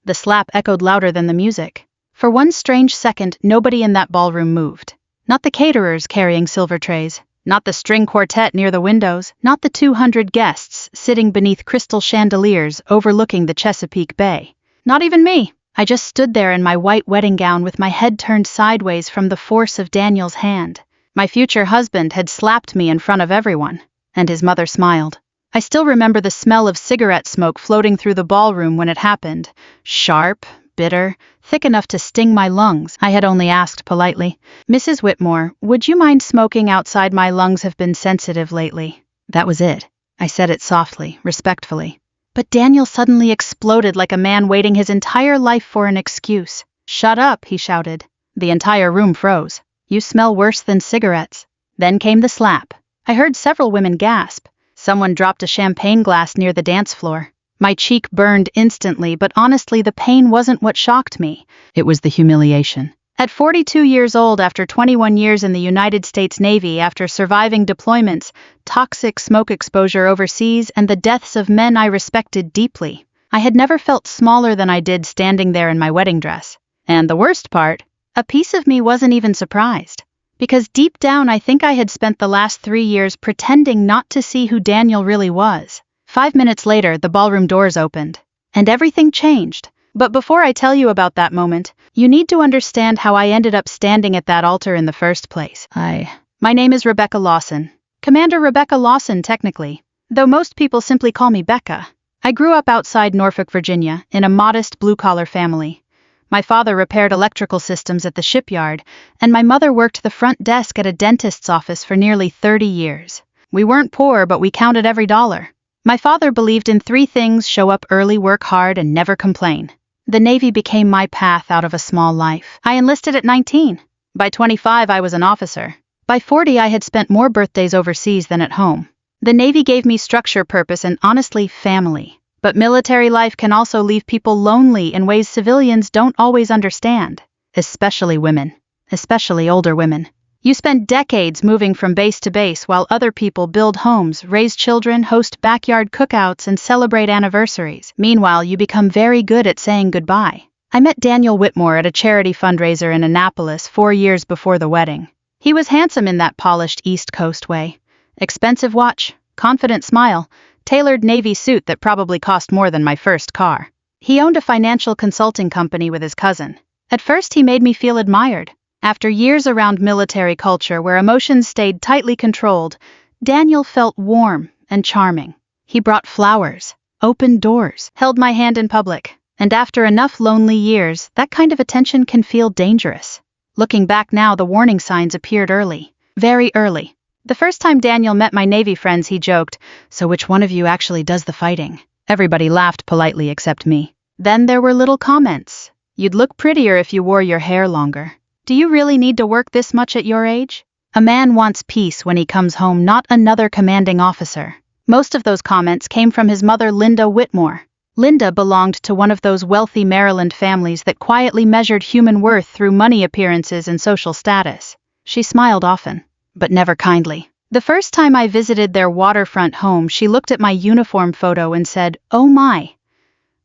The slap echoed louder than the music. For one strange second, nobody in that ballroom moved. Not the caterers carrying silver trays, not the string quartet near the windows, not the 200 guests sitting beneath crystal chandeliers overlooking the Chesapeake Bay. Not even me. I just stood there in my white wedding gown with my head turned sideways from the force of Daniel's hand. My future husband had slapped me in front of everyone, and his mother smiled. I still remember the smell of cigarette smoke floating through the ballroom when it happened. Sharp, bitter, thick enough to sting my lungs. I had only asked politely, "Mrs. Whitmore, would you mind smoking outside? My lungs have been sensitive lately." That was it. I said it softly, respectfully. But Daniel suddenly exploded like a man waiting his entire life for an excuse. "Shut up," he shouted. The entire room froze. "You smell worse than cigarettes." Then came the slap. I heard several women gasp. Someone dropped a champagne glass near the dance floor. My cheek burned instantly, but honestly the pain wasn't what shocked me. It was the humiliation. At 42 years old, after 21 years in the United States Navy, after surviving deployments, toxic smoke exposure overseas, and the deaths of men I respected deeply, I had never felt smaller than I did standing there in my wedding dress. And the worst part, a piece of me wasn't even surprised. Because deep down I think I had spent the last 3 years pretending not to see who Daniel really was. 5 minutes later, the ballroom doors opened, and everything changed. But before I tell you about that moment, you need to understand how I ended up standing at that altar in the first place. My name is Rebecca Lawson. Commander Rebecca Lawson, technically, though most people simply call me Becca. I grew up outside Norfolk, Virginia, in a modest blue-collar family. My father repaired electrical systems at the shipyard, and my mother worked the front desk at a dentist's office for nearly 30 years. We weren't poor, but we counted every dollar. My father believed in 3 things: show up early, work hard, and never complain. The Navy became my path out of a small life. I enlisted at 19. By 25, I was an officer. By 40, I had spent more birthdays overseas than at home. The Navy gave me structure, purpose, and honestly, family. But military life can also leave people lonely in ways civilians don't always understand. Especially women. Especially older women. You spend decades moving from base to base while other people build homes, raise children, host backyard cookouts, and celebrate anniversaries. Meanwhile, you become very good at saying goodbye. I met Daniel Whitmore at a charity fundraiser in Annapolis 4 years before the wedding. He was handsome in that polished East Coast way. Expensive watch, confident smile, tailored Navy suit that probably cost more than my first car. He owned a financial consulting company with his cousin. At first, he made me feel admired. After years around military culture where emotions stayed tightly controlled, Daniel felt warm and charming. He brought flowers, opened doors, held my hand in public, and after enough lonely years, that kind of attention can feel dangerous. Looking back now, the warning signs appeared early, very early. The first time Daniel met my Navy friends, he joked, "So which one of you actually does the fighting?" Everybody laughed politely except me. Then there were little comments. "You'd look prettier if you wore your hair longer. Do you really need to work this much at your age?" A man wants peace when he comes home, not another commanding officer. Most of those comments came from his mother, Linda Whitmore. Linda belonged to one of those wealthy Maryland families that quietly measured human worth through money, appearances, and social status. She smiled often, but never kindly. The first time I visited their waterfront home, she looked at my uniform photo and said, "Oh my,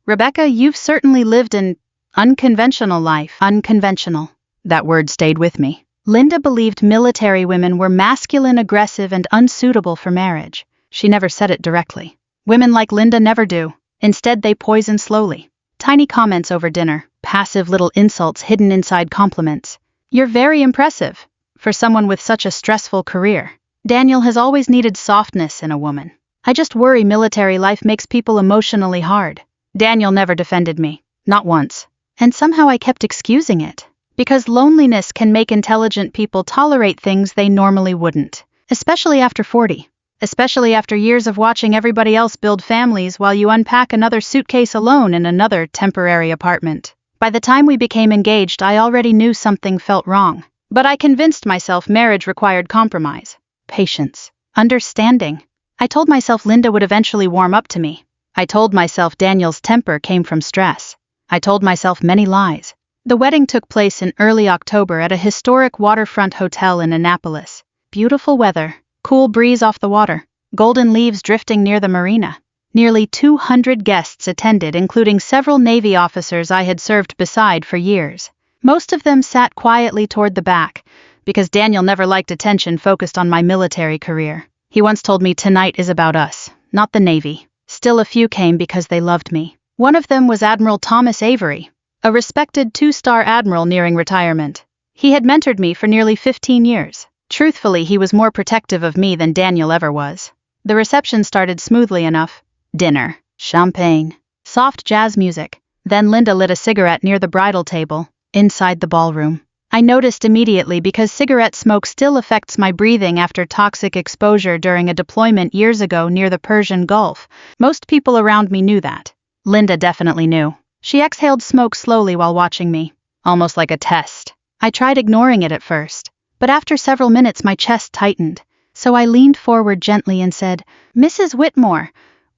Rebecca, you've certainly lived an unconventional life." Unconventional. That word stayed with me. Linda believed military women were masculine, aggressive, and unsuitable for marriage. She never said it directly. Women like Linda never do. Instead, they poison slowly. Tiny comments over dinner, passive little insults hidden inside compliments. "You're very impressive for someone with such a stressful career." Daniel has always needed softness in a woman. I just worry military life makes people emotionally hard. Daniel never defended me, not once. And somehow I kept excusing it. Because loneliness can make intelligent people tolerate things they normally wouldn't. Especially after 40. Especially after years of watching everybody else build families while you unpack another suitcase alone in another temporary apartment. By the time we became engaged, I already knew something felt wrong. But I convinced myself marriage required compromise, patience, understanding. I told myself Linda would eventually warm up to me. I told myself Daniel's temper came from stress. I told myself many lies. The wedding took place in early October at a historic waterfront hotel in Annapolis. Beautiful weather, cool breeze off the water, golden leaves drifting near the marina. Nearly 200 guests attended, including several Navy officers I had served beside for years. Most of them sat quietly toward the back, because Daniel never liked attention focused on my military career. He once told me tonight is about us, not the Navy. Still, a few came because they loved me. One of them was Admiral Thomas Avery, a respected two-star admiral nearing retirement. He had mentored me for nearly 15 years. Truthfully, he was more protective of me than Daniel ever was. The reception started smoothly enough. Dinner, champagne, soft jazz music. Then Linda lit a cigarette near the bridal table, inside the ballroom. I noticed immediately because cigarette smoke still affects my breathing after toxic exposure during a deployment years ago near the Persian Gulf. Most people around me knew that. Linda definitely knew. She exhaled smoke slowly while watching me, almost like a test. I tried ignoring it at first, but after several minutes my chest tightened, so I leaned forward gently and said, "Mrs. Whitmore,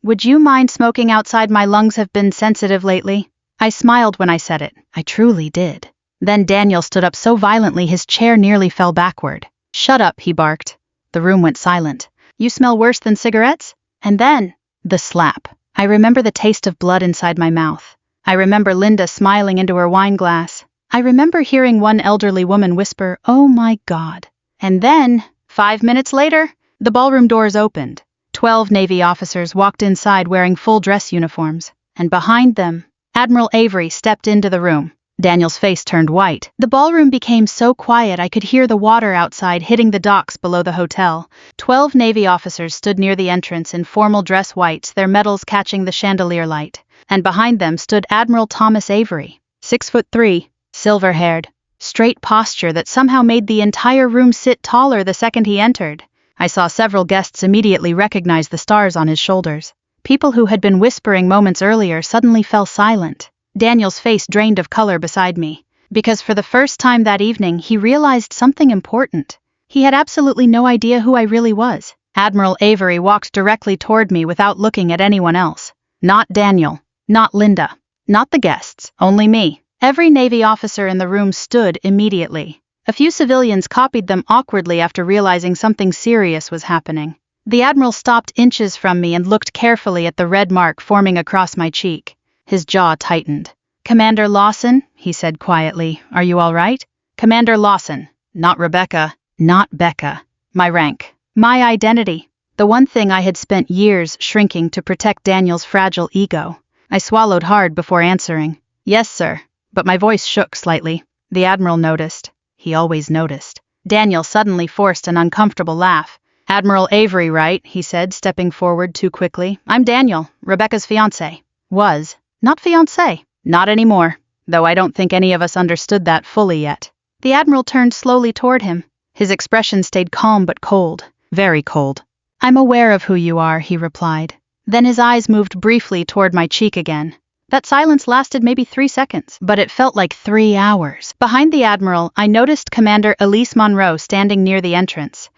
would you mind smoking outside? My lungs have been sensitive lately." I smiled when I said it. I truly did. Then Daniel stood up so violently his chair nearly fell backward. "Shut up," he barked. The room went silent. "You smell worse than cigarettes?" And then, the slap. I remember the taste of blood inside my mouth. I remember Linda smiling into her wine glass. I remember hearing one elderly woman whisper, "Oh my God." And then, 5 minutes later, the ballroom doors opened. 12 Navy officers walked inside wearing full dress uniforms, and behind them, Admiral Avery stepped into the room. Daniel's face turned white. The ballroom became so quiet I could hear the water outside hitting the docks below the hotel. 12 Navy officers stood near the entrance in formal dress whites, their medals catching the chandelier light. And behind them stood Admiral Thomas Avery, 6'3", silver-haired, straight posture that somehow made the entire room sit taller the second he entered. I saw several guests immediately recognize the stars on his shoulders. People who had been whispering moments earlier suddenly fell silent. Daniel's face drained of color beside me, because for the first time that evening he realized something important. He had absolutely no idea who I really was. Admiral Avery walked directly toward me without looking at anyone else. Not Daniel, not Linda, not the guests, only me. Every Navy officer in the room stood immediately. A few civilians copied them awkwardly after realizing something serious was happening. The Admiral stopped inches from me and looked carefully at the red mark forming across my cheek. His jaw tightened. "Commander Lawson," he said quietly, "are you all right?" Commander Lawson, not Rebecca, not Becca. My rank, my identity, the one thing I had spent years shrinking to protect Daniel's fragile ego. I swallowed hard before answering. "Yes, sir," but my voice shook slightly. The Admiral noticed. He always noticed. Daniel suddenly forced an uncomfortable laugh. "Admiral Avery, right?" he said, stepping forward too quickly. "I'm Daniel, Rebecca's fiancé." Was. Not fiancé. Not anymore, though I don't think any of us understood that fully yet. The Admiral turned slowly toward him. His expression stayed calm but cold. Very cold. "I'm aware of who you are," he replied. Then his eyes moved briefly toward my cheek again. That silence lasted maybe 3 seconds, but it felt like 3 hours. Behind the Admiral, I noticed Commander Elise Monroe standing near the entrance.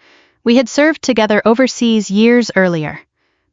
We had served together overseas years earlier.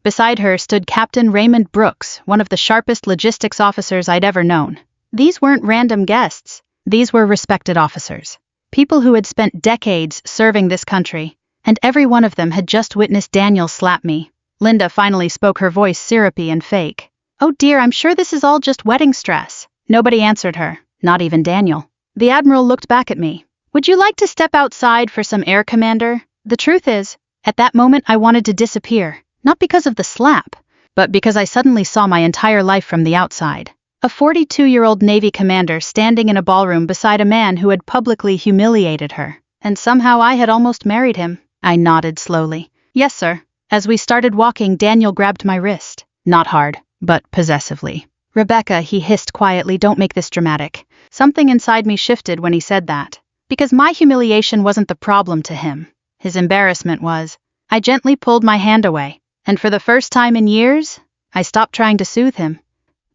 Beside her stood Captain Raymond Brooks, one of the sharpest logistics officers I'd ever known. These weren't random guests. These were respected officers. People who had spent decades serving this country, and every one of them had just witnessed Daniel slap me. Linda finally spoke, her voice syrupy and fake. "Oh dear, I'm sure this is all just wedding stress." Nobody answered her, not even Daniel. The Admiral looked back at me. "Would you like to step outside for some air, Commander?" The truth is, at that moment I wanted to disappear. Not because of the slap, but because I suddenly saw my entire life from the outside. A 42-year-old Navy commander standing in a ballroom beside a man who had publicly humiliated her. And somehow I had almost married him. I nodded slowly. "Yes, sir." As we started walking, Daniel grabbed my wrist. Not hard, but possessively. "Rebecca," he hissed quietly, "don't make this dramatic." Something inside me shifted when he said that. Because my humiliation wasn't the problem to him. His embarrassment was. I gently pulled my hand away. And for the first time in years, I stopped trying to soothe him.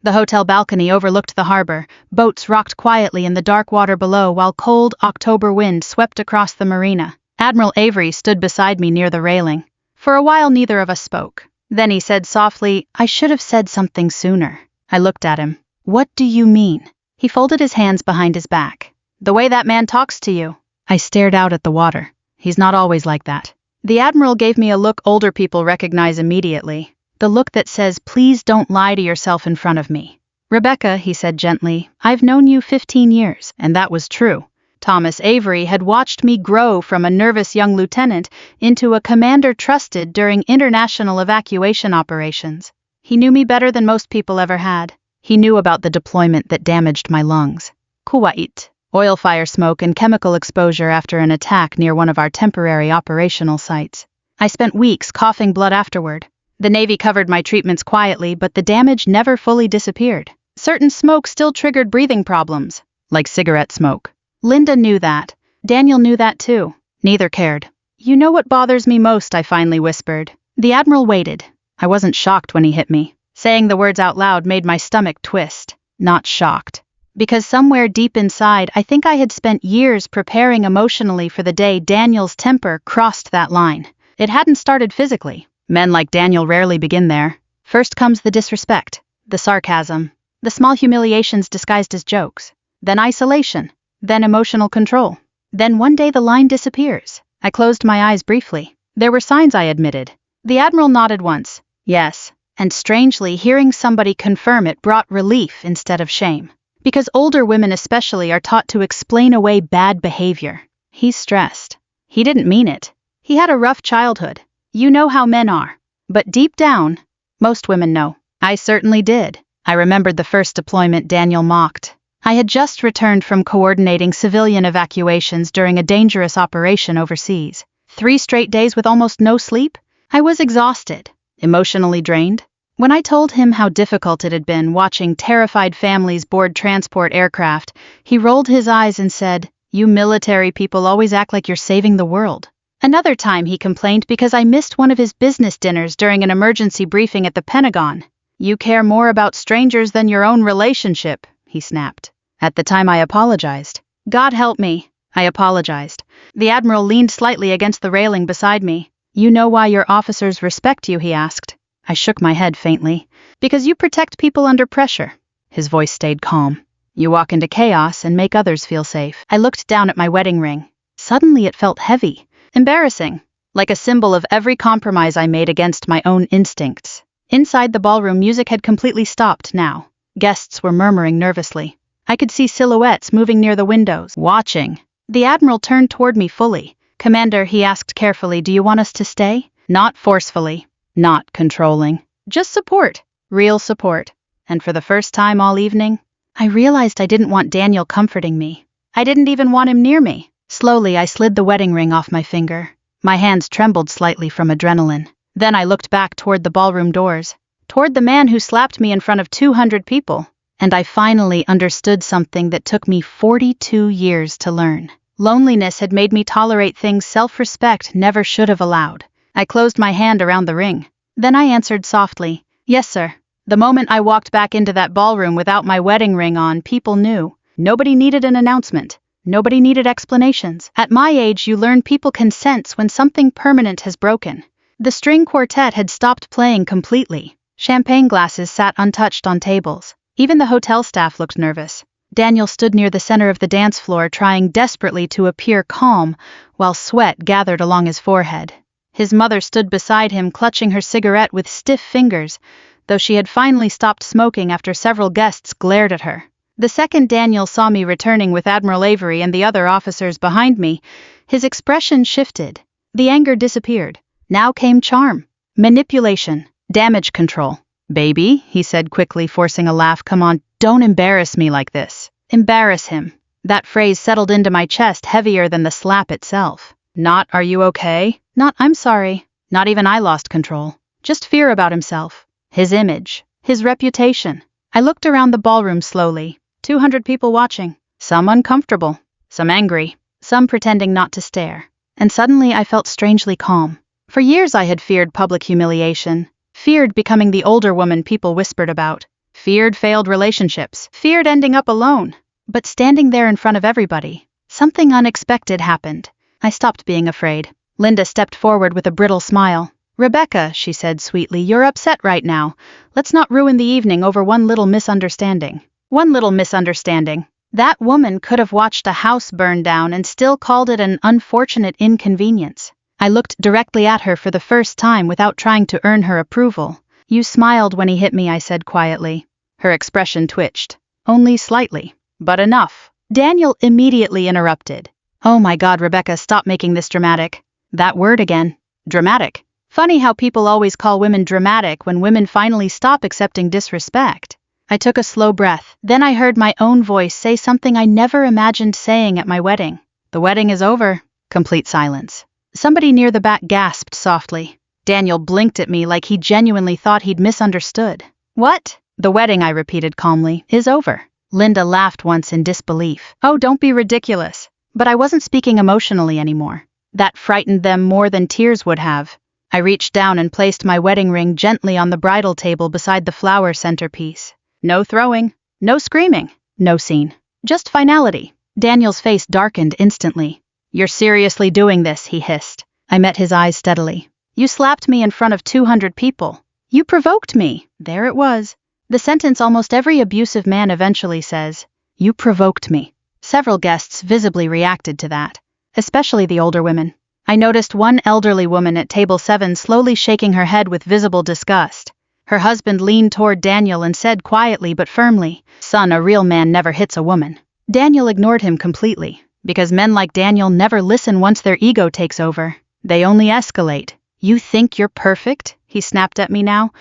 The hotel balcony overlooked the harbor. Boats rocked quietly in the dark water below while cold October wind swept across the marina. Admiral Avery stood beside me near the railing. For a while neither of us spoke. Then he said softly, "I should have said something sooner." I looked at him. "What do you mean?" He folded his hands behind his back. "The way that man talks to you." I stared out at the water. "He's not always like that." The Admiral gave me a look older people recognize immediately. The look that says, please don't lie to yourself in front of me. Rebecca, he said gently, I've known you 15 years, and that was true. Thomas Avery had watched me grow from a nervous young lieutenant into a commander trusted during international evacuation operations. He knew me better than most people ever had. He knew about the deployment that damaged my lungs. Kuwait, oil fire smoke and chemical exposure after an attack near one of our temporary operational sites. I spent weeks coughing blood afterward. The Navy covered my treatments quietly, but the damage never fully disappeared. Certain smoke still triggered breathing problems, like cigarette smoke. Linda knew that. Daniel knew that too. Neither cared. You know what bothers me most, I finally whispered. The Admiral waited. I wasn't shocked when he hit me. Saying the words out loud made my stomach twist. Not shocked. Because somewhere deep inside, I think I had spent years preparing emotionally for the day Daniel's temper crossed that line. It hadn't started physically. Men like Daniel rarely begin there. First comes the disrespect, the sarcasm, the small humiliations disguised as jokes. Then isolation. Then emotional control. Then one day the line disappears. I closed my eyes briefly. There were signs, I admitted. The Admiral nodded once. Yes. And strangely, hearing somebody confirm it brought relief instead of shame. Because older women especially are taught to explain away bad behavior. He's stressed. He didn't mean it. He had a rough childhood. You know how men are. But deep down, most women know. I certainly did. I remembered the first deployment Daniel mocked. I had just returned from coordinating civilian evacuations during a dangerous operation overseas. 3 straight days with almost no sleep. I was exhausted, emotionally drained. When I told him how difficult it had been watching terrified families board transport aircraft, he rolled his eyes and said, "You military people always act like you're saving the world." Another time he complained because I missed one of his business dinners during an emergency briefing at the Pentagon. "You care more about strangers than your own relationship," he snapped. At the time I apologized. God help me, I apologized. The Admiral leaned slightly against the railing beside me. "You know why your officers respect you?" he asked. I shook my head faintly. "Because you protect people under pressure." His voice stayed calm. "You walk into chaos and make others feel safe." I looked down at my wedding ring. Suddenly it felt heavy, embarrassing, like a symbol of every compromise I made against my own instincts. Inside the ballroom, music had completely stopped now. Guests were murmuring nervously. I could see silhouettes moving near the windows, watching. The Admiral turned toward me fully. "Commander," he asked carefully, "do you want us to stay?" Not forcefully, not controlling. Just support. Real support. And for the first time all evening, I realized I didn't want Daniel comforting me. I didn't even want him near me. Slowly, I slid the wedding ring off my finger. My hands trembled slightly from adrenaline. Then I looked back toward the ballroom doors, toward the man who slapped me in front of 200 people. And I finally understood something that took me 42 years to learn. Loneliness had made me tolerate things self-respect never should have allowed. I closed my hand around the ring. Then I answered softly, "Yes, sir." The moment I walked back into that ballroom without my wedding ring on, people knew. Nobody needed an announcement. Nobody needed explanations. At my age, you learn people can sense when something permanent has broken. The string quartet had stopped playing completely. Champagne glasses sat untouched on tables. Even the hotel staff looked nervous. Daniel stood near the center of the dance floor, trying desperately to appear calm, while sweat gathered along his forehead. His mother stood beside him, clutching her cigarette with stiff fingers, though she had finally stopped smoking after several guests glared at her. The second Daniel saw me returning with Admiral Avery and the other officers behind me, his expression shifted. The anger disappeared. Now came charm, manipulation, damage control. "Baby," he said quickly, forcing a laugh, "come on, don't embarrass me like this." Embarrass him. That phrase settled into my chest heavier than the slap itself. Not "are you okay?" Not "I'm sorry." Not even I lost control. Just fear about himself. His image. His reputation. I looked around the ballroom slowly. 200 people watching. Some uncomfortable. Some angry. Some pretending not to stare. And suddenly I felt strangely calm. For years I had feared public humiliation. Feared becoming the older woman people whispered about. Feared failed relationships. Feared ending up alone. But standing there in front of everybody, something unexpected happened. I stopped being afraid. Linda stepped forward with a brittle smile. "Rebecca," she said sweetly, "you're upset right now. Let's not ruin the evening over one little misunderstanding." One little misunderstanding. That woman could have watched a house burn down and still called it an unfortunate inconvenience. I looked directly at her for the first time without trying to earn her approval. You smiled when he hit me, I said quietly. Her expression twitched. Only slightly. But enough. Daniel immediately interrupted. Oh my God, Rebecca, stop making this dramatic. That word again. Dramatic. Funny how people always call women dramatic when women finally stop accepting disrespect. I took a slow breath. Then I heard my own voice say something I never imagined saying at my wedding. The wedding is over. Complete silence. Somebody near the back gasped softly. Daniel blinked at me like he genuinely thought he'd misunderstood. What? The wedding, I repeated calmly, is over. Linda laughed once in disbelief. Oh, don't be ridiculous. But I wasn't speaking emotionally anymore. That frightened them more than tears would have. I reached down and placed my wedding ring gently on the bridal table beside the flower centerpiece. No throwing, no screaming, no scene. Just finality. Daniel's face darkened instantly. You're seriously doing this, he hissed. I met his eyes steadily. You slapped me in front of 200 people. You provoked me. There it was. The sentence almost every abusive man eventually says. You provoked me. Several guests visibly reacted to that, especially the older women. I noticed one elderly woman at table 7 slowly shaking her head with visible disgust. Her husband leaned toward Daniel and said quietly but firmly, Son, a real man never hits a woman. Daniel ignored him completely, because men like Daniel never listen once their ego takes over. They only escalate. You think you're perfect? He snapped at me now.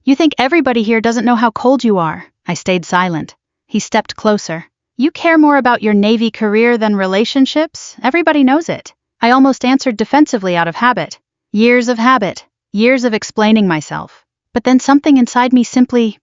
You think everybody here doesn't know how cold you are? I stayed silent. He stepped closer. You care more about your Navy career than relationships? Everybody knows it. I almost answered defensively out of habit. Years of habit. Years of explaining myself. But then something inside me simply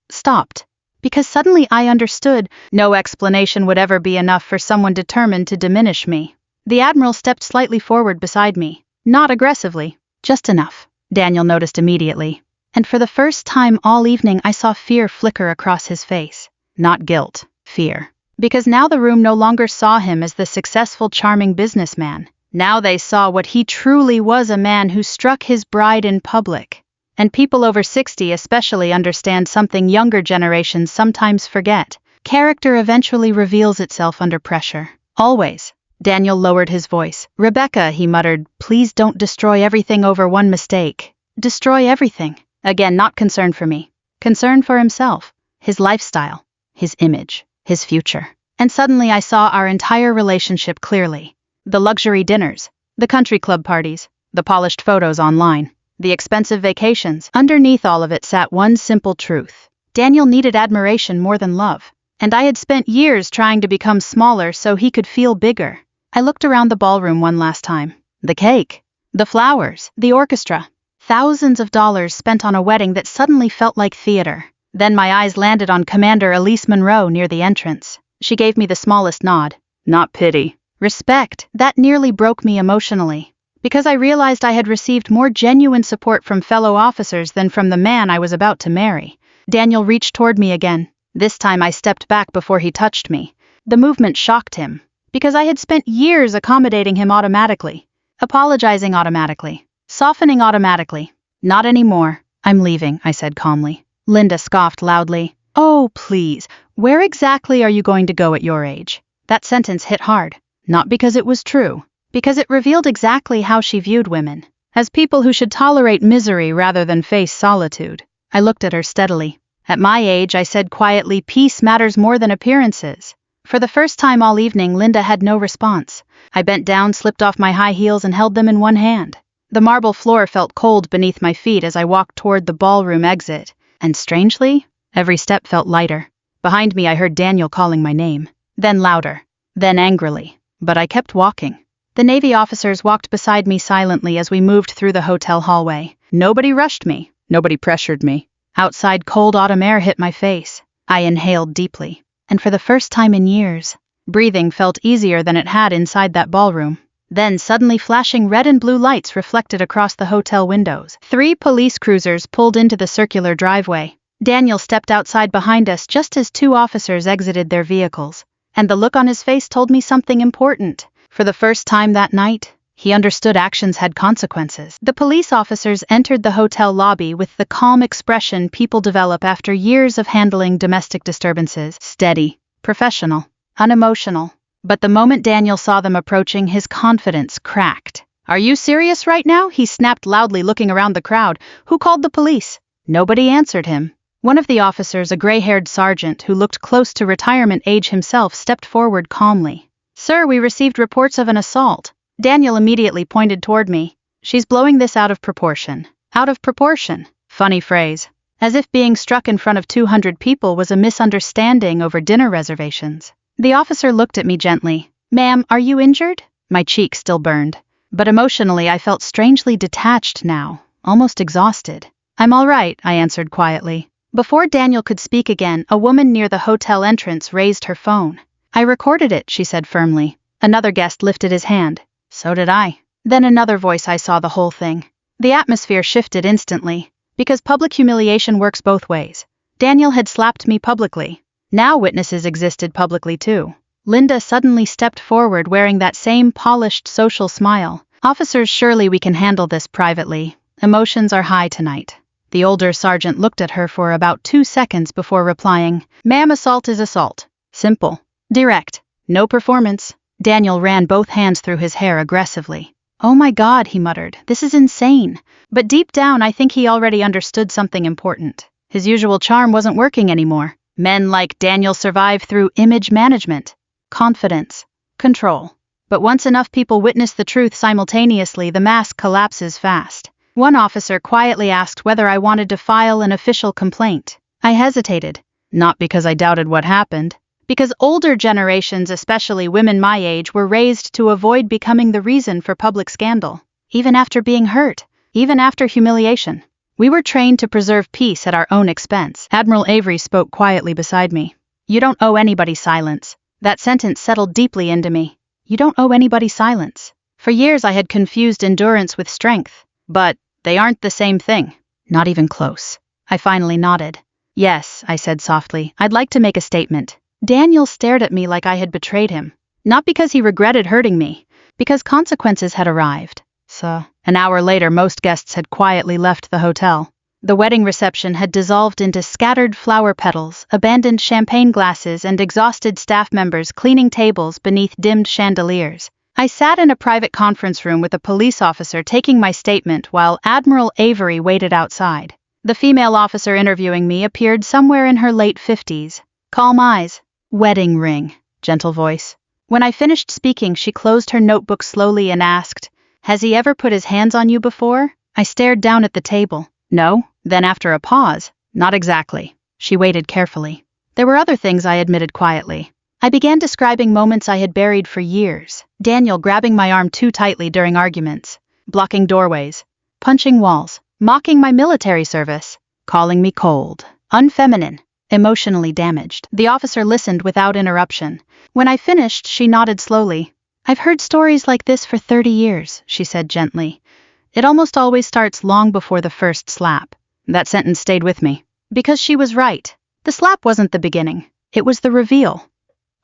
stopped. Because suddenly I understood no explanation would ever be enough for someone determined to diminish me. The Admiral stepped slightly forward beside me. Not aggressively. Just enough. Daniel noticed immediately. And for the first time all evening I saw fear flicker across his face. Not guilt. Fear. Because now the room no longer saw him as the successful, charming businessman. Now they saw what he truly was, a man who struck his bride in public. And people over 60 especially understand something younger generations sometimes forget. Character eventually reveals itself under pressure. Always. Daniel lowered his voice. Rebecca, he muttered, please don't destroy everything over one mistake. Destroy everything. Again, not concern for me. Concern for himself. His lifestyle. His image. His future. And suddenly I saw our entire relationship clearly. The luxury dinners. The country club parties. The polished photos online. The expensive vacations. Underneath all of it sat one simple truth. Daniel needed admiration more than love. And I had spent years trying to become smaller so he could feel bigger. I looked around the ballroom one last time. The cake. The flowers. The orchestra. Thousands of dollars spent on a wedding that suddenly felt like theater. Then my eyes landed on Commander Elise Monroe near the entrance. She gave me the smallest nod. Not pity. Respect. That nearly broke me emotionally. Because I realized I had received more genuine support from fellow officers than from the man I was about to marry. Daniel reached toward me again. This time I stepped back before he touched me. The movement shocked him. Because I had spent years accommodating him automatically. Apologizing automatically. Softening automatically. Not anymore. I'm leaving, I said calmly. Linda scoffed loudly. Oh, please. Where exactly are you going to go at your age? That sentence hit hard. Not because it was true. Because it revealed exactly how she viewed women. As people who should tolerate misery rather than face solitude. I looked at her steadily. At my age, I said quietly, peace matters more than appearances. For the first time all evening, Linda had no response. I bent down, slipped off my high heels and held them in one hand. The marble floor felt cold beneath my feet as I walked toward the ballroom exit. And strangely, every step felt lighter. Behind me I heard Daniel calling my name. Then louder. Then angrily. But I kept walking. The Navy officers walked beside me silently as we moved through the hotel hallway. Nobody rushed me. Nobody pressured me. Outside, cold autumn air hit my face. I inhaled deeply. And for the first time in years, breathing felt easier than it had inside that ballroom. Then suddenly flashing red and blue lights reflected across the hotel windows. 3 police cruisers pulled into the circular driveway. Daniel stepped outside behind us just as 2 officers exited their vehicles. And the look on his face told me something important. For the first time that night, he understood actions had consequences. The police officers entered the hotel lobby with the calm expression people develop after years of handling domestic disturbances. Steady, professional, unemotional. But the moment Daniel saw them approaching, his confidence cracked. Are you serious right now? He snapped loudly, looking around the crowd. Who called the police? Nobody answered him. One of the officers, a gray-haired sergeant who looked close to retirement age himself, stepped forward calmly. "Sir, we received reports of an assault." Daniel immediately pointed toward me. "She's blowing this out of proportion." Out of proportion. Funny phrase. As if being struck in front of 200 people was a misunderstanding over dinner reservations. The officer looked at me gently. "Ma'am, are you injured?" My cheek still burned. But emotionally I felt strangely detached now, almost exhausted. "I'm all right," I answered quietly. Before Daniel could speak again, a woman near the hotel entrance raised her phone. "I recorded it," she said firmly. Another guest lifted his hand. "So did I." Then another voice. "I saw the whole thing." The atmosphere shifted instantly, because public humiliation works both ways. Daniel had slapped me publicly. Now witnesses existed publicly too. Linda suddenly stepped forward wearing that same polished social smile. "Officers, surely we can handle this privately. Emotions are high tonight." The older sergeant looked at her for about 2 seconds before replying, "Ma'am, assault is assault. Simple. Direct. No performance." Daniel ran both hands through his hair aggressively. "Oh my God," he muttered, "this is insane." But deep down I think he already understood something important. His usual charm wasn't working anymore. Men like Daniel survive through image management, confidence, control. But once enough people witness the truth simultaneously, the mask collapses fast. One officer quietly asked whether I wanted to file an official complaint. I hesitated, not because I doubted what happened, because older generations, especially women my age, were raised to avoid becoming the reason for public scandal, even after being hurt, even after humiliation. We were trained to preserve peace at our own expense. Admiral Avery spoke quietly beside me. "You don't owe anybody silence." That sentence settled deeply into me. You don't owe anybody silence. For years I had confused endurance with strength. But they aren't the same thing. Not even close. I finally nodded. "Yes," I said softly, "I'd like to make a statement." Daniel stared at me like I had betrayed him. Not because he regretted hurting me, because consequences had arrived. So, an hour later most guests had quietly left the hotel. The wedding reception had dissolved into scattered flower petals, abandoned champagne glasses, and exhausted staff members cleaning tables beneath dimmed chandeliers. I sat in a private conference room with a police officer taking my statement while Admiral Avery waited outside. The female officer interviewing me appeared somewhere in her late 50s. Calm eyes. "Wedding ring," gentle voice. When I finished speaking, she closed her notebook slowly and asked, "Has he ever put his hands on you before?" I stared down at the table. "No." Then after a pause, "Not exactly." She waited carefully. There were other things, I admitted quietly. I began describing moments I had buried for years. Daniel grabbing my arm too tightly during arguments, blocking doorways, punching walls, mocking my military service, calling me cold, unfeminine, emotionally damaged. The officer listened without interruption. When I finished, she nodded slowly. "I've heard stories like this for 30 years, she said gently. "It almost always starts long before the first slap." That sentence stayed with me. Because she was right. The slap wasn't the beginning. It was the reveal.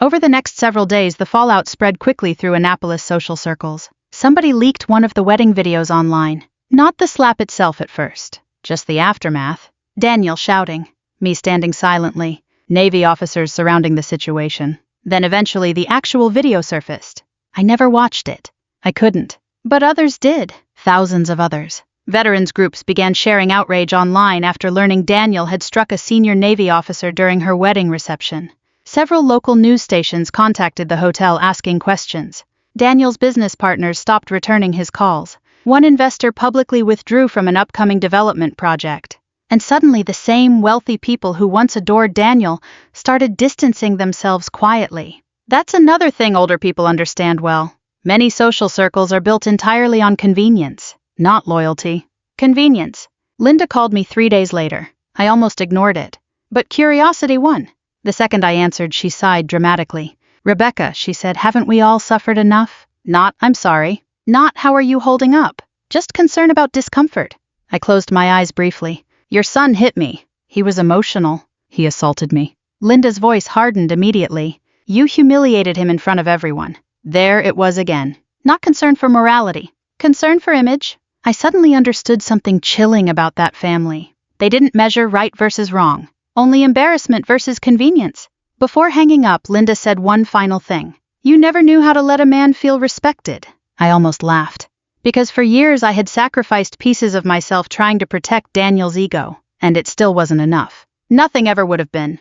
Over the next several days, the fallout spread quickly through Annapolis social circles. Somebody leaked one of the wedding videos online. Not the slap itself at first, just the aftermath. Daniel shouting, me standing silently, Navy officers surrounding the situation. Then eventually the actual video surfaced. I never watched it. I couldn't. But others did. Thousands of others. Veterans groups began sharing outrage online after learning Daniel had struck a senior Navy officer during her wedding reception. Several local news stations contacted the hotel asking questions. Daniel's business partners stopped returning his calls. One investor publicly withdrew from an upcoming development project. And suddenly the same wealthy people who once adored Daniel started distancing themselves quietly. That's another thing older people understand well. Many social circles are built entirely on convenience, not loyalty. Convenience. Linda called me 3 days later. I almost ignored it. But curiosity won. The second I answered, she sighed dramatically. "Rebecca," she said, "haven't we all suffered enough?" Not, "I'm sorry." Not, "How are you holding up?" Just concern about discomfort. I closed my eyes briefly. "Your son hit me. He was emotional. He assaulted me." Linda's voice hardened immediately. "You humiliated him in front of everyone." There it was again. Not concern for morality. Concern for image. I suddenly understood something chilling about that family. They didn't measure right versus wrong. Only embarrassment versus convenience. Before hanging up, Linda said one final thing. "You never knew how to let a man feel respected." I almost laughed. Because for years I had sacrificed pieces of myself trying to protect Daniel's ego. And it still wasn't enough. Nothing ever would have been.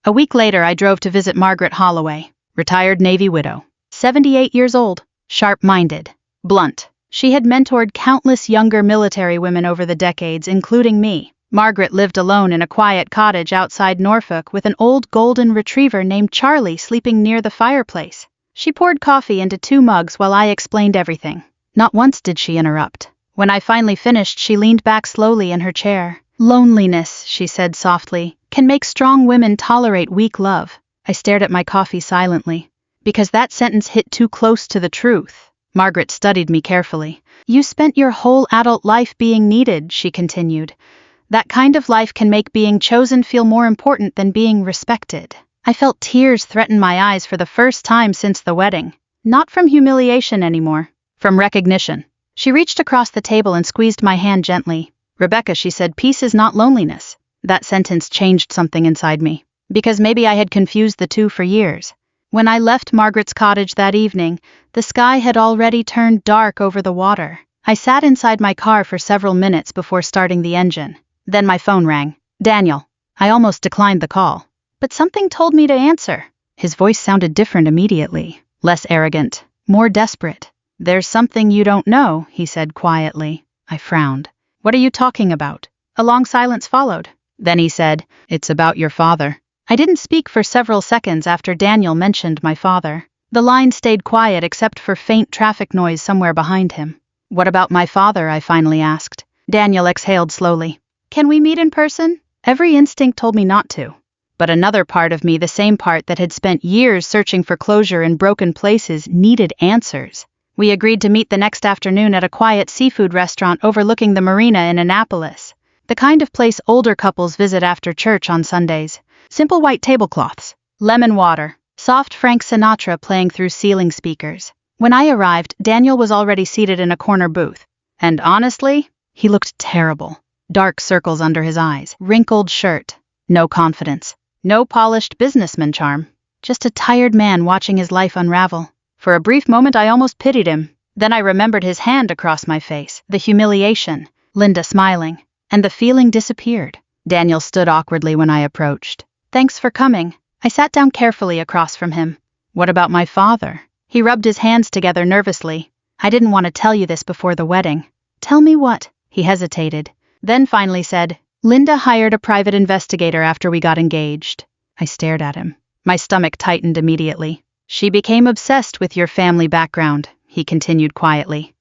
A week later, I drove to visit Margaret Holloway, retired Navy widow. 78 years old, sharp-minded, blunt. She had mentored countless younger military women over the decades, including me. Margaret lived alone in a quiet cottage outside Norfolk with an old golden retriever named Charlie sleeping near the fireplace. She poured coffee into 2 mugs while I explained everything. Not once did she interrupt. When I finally finished, she leaned back slowly in her chair. "Loneliness," she said softly, "can make strong women tolerate weak love." I stared at my coffee silently, because that sentence hit too close to the truth. Margaret studied me carefully. "You spent your whole adult life being needed," she continued. "That kind of life can make being chosen feel more important than being respected." I felt tears threaten my eyes for the first time since the wedding. Not from humiliation anymore, from recognition. She reached across the table and squeezed my hand gently. "Rebecca," she said, "peace is not loneliness." That sentence changed something inside me, because maybe I had confused the two for years. When I left Margaret's cottage that evening, the sky had already turned dark over the water. I sat inside my car for several minutes before starting the engine. Then my phone rang. "Daniel." I almost declined the call, but something told me to answer. His voice sounded different immediately, less arrogant, more desperate. "There's something you don't know," he said quietly. I frowned. "What are you talking about?" A long silence followed. Then he said, "It's about your father." I didn't speak for several seconds after Daniel mentioned my father. The line stayed quiet except for faint traffic noise somewhere behind him. "What about my father?" I finally asked. Daniel exhaled slowly. "Can we meet in person?" Every instinct told me not to. But another part of me, the same part that had spent years searching for closure in broken places, needed answers. We agreed to meet the next afternoon at a quiet seafood restaurant overlooking the marina in Annapolis. The kind of place older couples visit after church on Sundays. Simple white tablecloths, lemon water, soft Frank Sinatra playing through ceiling speakers. When I arrived, Daniel was already seated in a corner booth. And honestly, he looked terrible. Dark circles under his eyes, wrinkled shirt, no confidence, no polished businessman charm. Just a tired man watching his life unravel. For a brief moment I almost pitied him. Then I remembered his hand across my face, the humiliation, Linda smiling, and the feeling disappeared. Daniel stood awkwardly when I approached. "Thanks for coming." I sat down carefully across from him. "What about my father?" He rubbed his hands together nervously. "I didn't want to tell you this before the wedding." "Tell me what?" He hesitated, then finally said, "Linda hired a private investigator after we got engaged." I stared at him. My stomach tightened immediately. "She became obsessed with your family background," he continued quietly.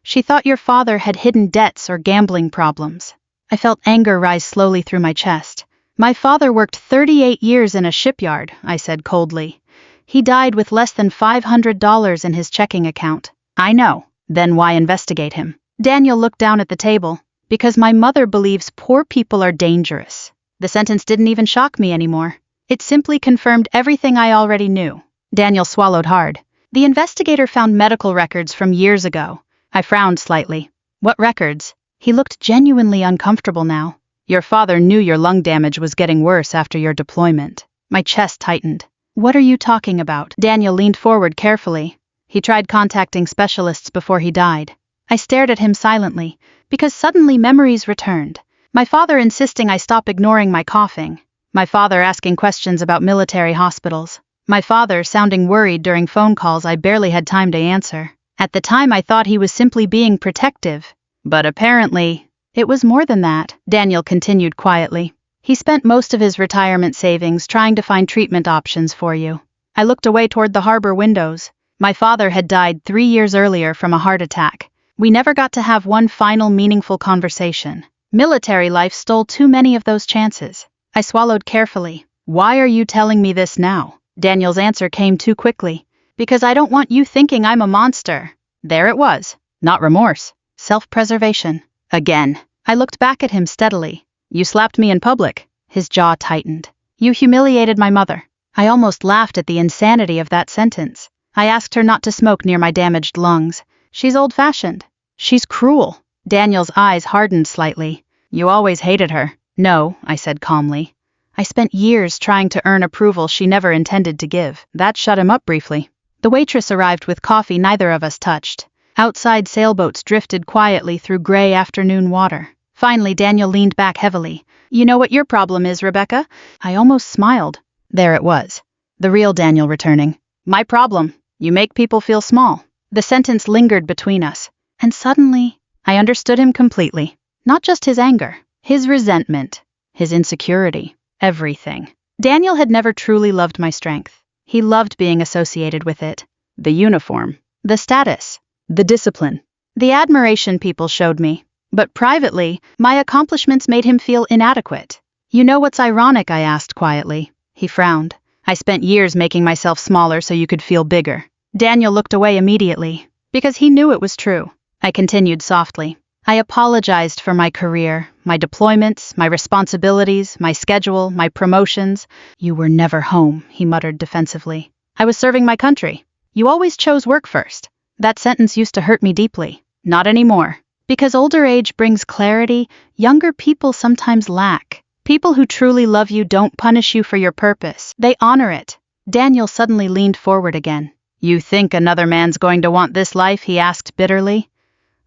"She thought your father had hidden debts or gambling problems." I felt anger rise slowly through my chest. "My father worked 38 years in a shipyard," I said coldly. "He died with less than $500 in his checking account." "I know. Then why investigate him?" Daniel looked down at the table. "Because my mother believes poor people are dangerous." The sentence didn't even shock me anymore. It simply confirmed everything I already knew. Daniel swallowed hard. "The investigator found medical records from years ago." I frowned slightly. "What records?" He looked genuinely uncomfortable now. "Your father knew your lung damage was getting worse after your deployment." My chest tightened. "What are you talking about?" Daniel leaned forward carefully. "He tried contacting specialists before he died." I stared at him silently, because suddenly memories returned. My father insisting I stop ignoring my coughing. My father asking questions about military hospitals. My father sounding worried during phone calls I barely had time to answer. At the time I thought he was simply being protective. But apparently, it was more than that, Daniel continued quietly. "He spent most of his retirement savings trying to find treatment options for you." I looked away toward the harbor windows. My father had died 3 years earlier from a heart attack. We never got to have one final meaningful conversation. Military life stole too many of those chances. I swallowed carefully. "Why are you telling me this now?" Daniel's answer came too quickly. "Because I don't want you thinking I'm a monster." There it was. Not remorse. Self-preservation. Again. I looked back at him steadily. "You slapped me in public." His jaw tightened. "You humiliated my mother." I almost laughed at the insanity of that sentence. I asked her not to smoke near my damaged lungs. "She's old-fashioned." "She's cruel." Daniel's eyes hardened slightly. "You always hated her." "No," I said calmly. "I spent years trying to earn approval she never intended to give." That shut him up briefly. The waitress arrived with coffee neither of us touched. Outside sailboats drifted quietly through gray afternoon water. Finally, Daniel leaned back heavily. You know what your problem is, Rebecca? I almost smiled. There it was. The real Daniel returning. My problem. You make people feel small. The sentence lingered between us. And suddenly, I understood him completely. Not just his anger, his resentment, his insecurity, everything. Daniel had never truly loved my strength. He loved being associated with it. The uniform, the status, the discipline, the admiration people showed me. But privately, my accomplishments made him feel inadequate. You know what's ironic? I asked quietly. He frowned. I spent years making myself smaller so you could feel bigger. Daniel looked away immediately, because he knew it was true. I continued softly. I apologized for my career, my deployments, my responsibilities, my schedule, my promotions. You were never home, he muttered defensively. I was serving my country. You always chose work first. That sentence used to hurt me deeply. Not anymore. Because older age brings clarity, younger people sometimes lack. People who truly love you don't punish you for your purpose. They honor it. Daniel suddenly leaned forward again. You think another man's going to want this life? He asked bitterly.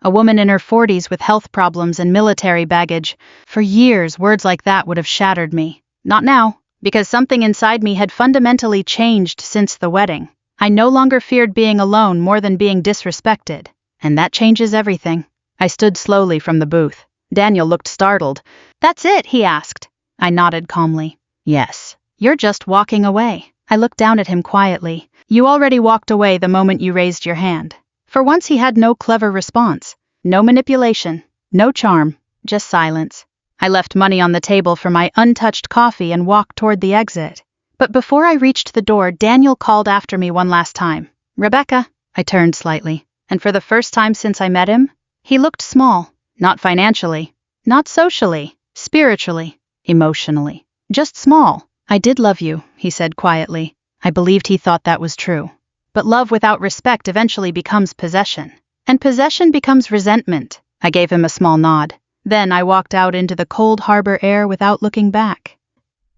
A woman in her 40s with health problems and military baggage. For years, words like that would have shattered me. Not now, because something inside me had fundamentally changed since the wedding. I no longer feared being alone more than being disrespected. And that changes everything. I stood slowly from the booth. Daniel looked startled. That's it? He asked. I nodded calmly. Yes. You're just walking away. I looked down at him quietly. You already walked away the moment you raised your hand. For once he had no clever response. No manipulation. No charm. Just silence. I left money on the table for my untouched coffee and walked toward the exit. But before I reached the door, Daniel called after me one last time. Rebecca. I turned slightly. And for the first time since I met him, he looked small. Not financially. Not socially. Spiritually. Emotionally. Just small. I did love you, he said quietly. I believed he thought that was true. But love without respect eventually becomes possession. And possession becomes resentment. I gave him a small nod. Then I walked out into the cold harbor air without looking back.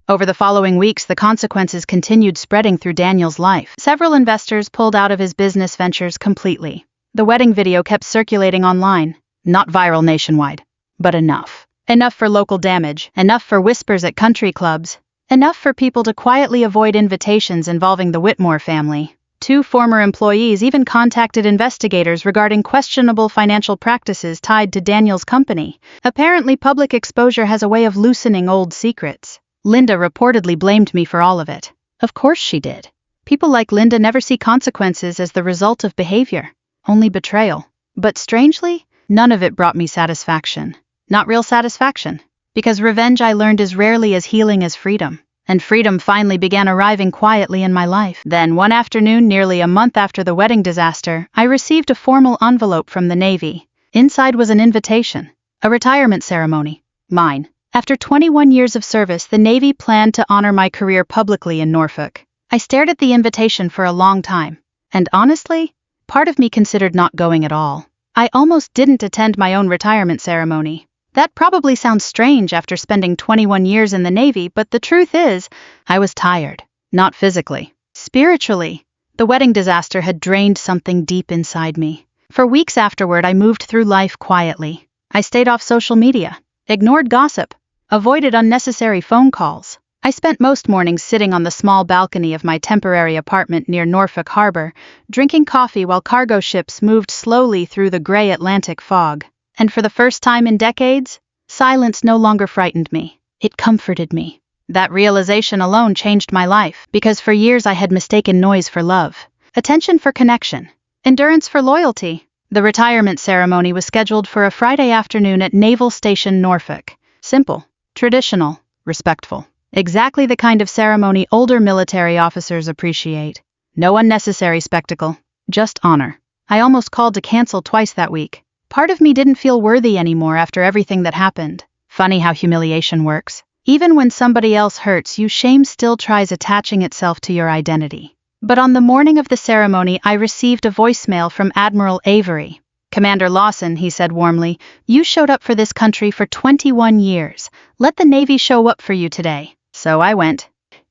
Over the following weeks, the consequences continued spreading through Daniel's life. Several investors pulled out of his business ventures completely. The wedding video kept circulating online. Not viral nationwide, but enough. Enough for local damage, enough for whispers at country clubs, enough for people to quietly avoid invitations involving the Whitmore family. 2 former employees even contacted investigators regarding questionable financial practices tied to Daniel's company. Apparently, public exposure has a way of loosening old secrets. Linda reportedly blamed me for all of it. Of course she did. People like Linda never see consequences as the result of behavior, only betrayal. But strangely, none of it brought me satisfaction. Not real satisfaction. Because revenge, I learned, is rarely as healing as freedom. And freedom finally began arriving quietly in my life. Then one afternoon, nearly a month after the wedding disaster, I received a formal envelope from the Navy. Inside was an invitation. A retirement ceremony. Mine. After 21 years of service, the Navy planned to honor my career publicly in Norfolk. I stared at the invitation for a long time. And honestly, part of me considered not going at all. I almost didn't attend my own retirement ceremony. That probably sounds strange after spending 21 years in the Navy, but the truth is, I was tired. Not physically. Spiritually. The wedding disaster had drained something deep inside me. For weeks afterward, I moved through life quietly. I stayed off social media, ignored gossip, avoided unnecessary phone calls. I spent most mornings sitting on the small balcony of my temporary apartment near Norfolk Harbor, drinking coffee while cargo ships moved slowly through the gray Atlantic fog. And for the first time in decades, silence no longer frightened me. It comforted me. That realization alone changed my life, because for years I had mistaken noise for love, attention for connection, endurance for loyalty. The retirement ceremony was scheduled for a Friday afternoon at Naval Station Norfolk. Simple, traditional, respectful. Exactly the kind of ceremony older military officers appreciate. No unnecessary spectacle, just honor. I almost called to cancel twice that week. Part of me didn't feel worthy anymore after everything that happened. Funny how humiliation works. Even when somebody else hurts you, shame still tries attaching itself to your identity. But on the morning of the ceremony, I received a voicemail from Admiral Avery. Commander Lawson, he said warmly, you showed up for this country for 21 years. Let the Navy show up for you today. So I went.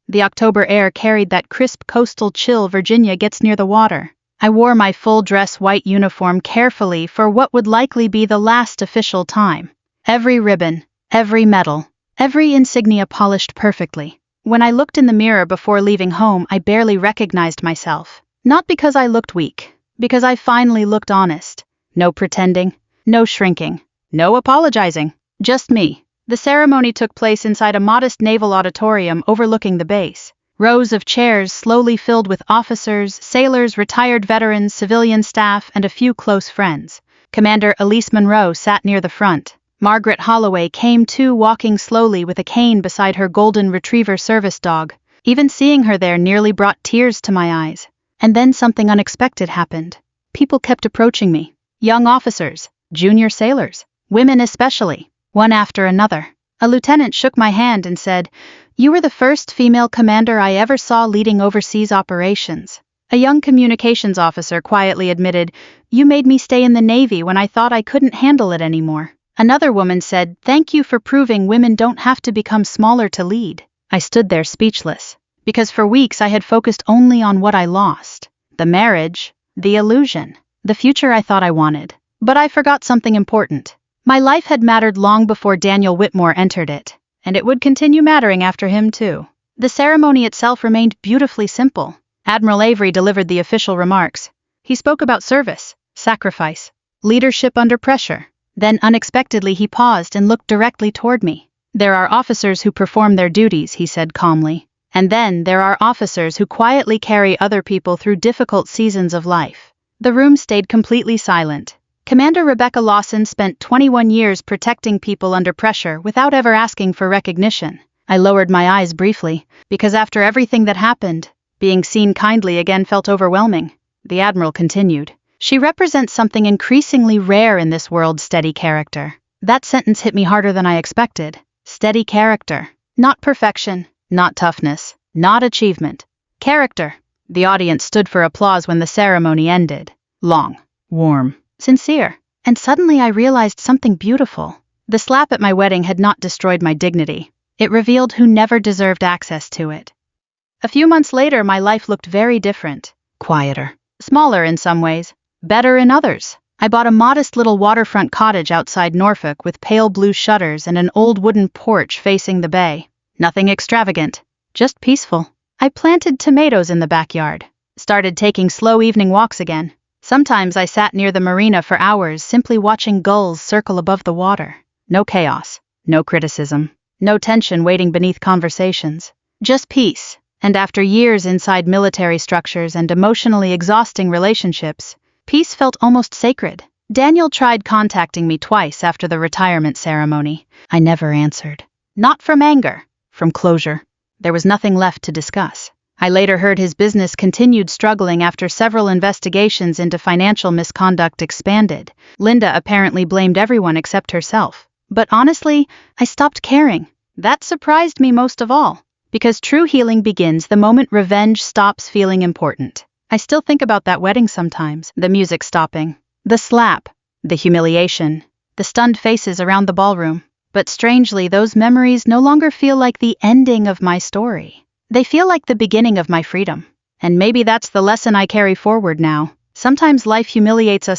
The October air carried that crisp coastal chill Virginia gets near the water. I wore my full-dress white uniform carefully for what would likely be the last official time. Every ribbon, every medal, every insignia polished perfectly. When I looked in the mirror before leaving home, I barely recognized myself. Not because I looked weak, because I finally looked honest. No pretending, no shrinking, no apologizing. Just me. The ceremony took place inside a modest naval auditorium overlooking the base. Rows of chairs slowly filled with officers, sailors, retired veterans, civilian staff, and a few close friends. Commander Elise Monroe sat near the front. Margaret Holloway came too, walking slowly with a cane beside her golden retriever service dog. Even seeing her there nearly brought tears to my eyes. And then something unexpected happened. People kept approaching me. Young officers, junior sailors, women especially, one after another. A lieutenant shook my hand and said, "You were the first female commander I ever saw leading overseas operations." A young communications officer quietly admitted, "You made me stay in the Navy when I thought I couldn't handle it anymore." Another woman said, "Thank you for proving women don't have to become smaller to lead." I stood there speechless, because for weeks I had focused only on what I lost. The marriage, the illusion, the future I thought I wanted. But I forgot something important. My life had mattered long before Daniel Whitmore entered it, and it would continue mattering after him too. The ceremony itself remained beautifully simple. Admiral Avery delivered the official remarks. He spoke about service, sacrifice, leadership under pressure. Then unexpectedly he paused and looked directly toward me. "There are officers who perform their duties," he said calmly. "And then there are officers who quietly carry other people through difficult seasons of life." The room stayed completely silent. Commander Rebecca Lawson spent 21 years protecting people under pressure without ever asking for recognition. I lowered my eyes briefly, because after everything that happened, being seen kindly again felt overwhelming. The Admiral continued, "She represents something increasingly rare in this world, steady character." That sentence hit me harder than I expected. Steady character. Not perfection, not toughness, not achievement. Character. The audience stood for applause when the ceremony ended. Long, warm, sincere. And suddenly I realized something beautiful. The slap at my wedding had not destroyed my dignity. It revealed who never deserved access to it. A few months later, my life looked very different. Quieter. Smaller in some ways. Better in others. I bought a modest little waterfront cottage outside Norfolk with pale blue shutters and an old wooden porch facing the bay. Nothing extravagant. Just peaceful. I planted tomatoes in the backyard. Started taking slow evening walks again. Sometimes I sat near the marina for hours simply watching gulls circle above the water. No chaos. No criticism. No tension waiting beneath conversations. Just peace. And after years inside military structures and emotionally exhausting relationships, peace felt almost sacred. Daniel tried contacting me twice after the retirement ceremony. I never answered. Not from anger, from closure. There was nothing left to discuss. I later heard his business continued struggling after several investigations into financial misconduct expanded. Linda apparently blamed everyone except herself. But honestly, I stopped caring. That surprised me most of all, because true healing begins the moment revenge stops feeling important. I still think about that wedding sometimes, the music stopping, the slap, the humiliation, the stunned faces around the ballroom. But strangely, those memories no longer feel like the ending of my story. They feel like the beginning of my freedom. And maybe that's the lesson I carry forward now. Sometimes life humiliates us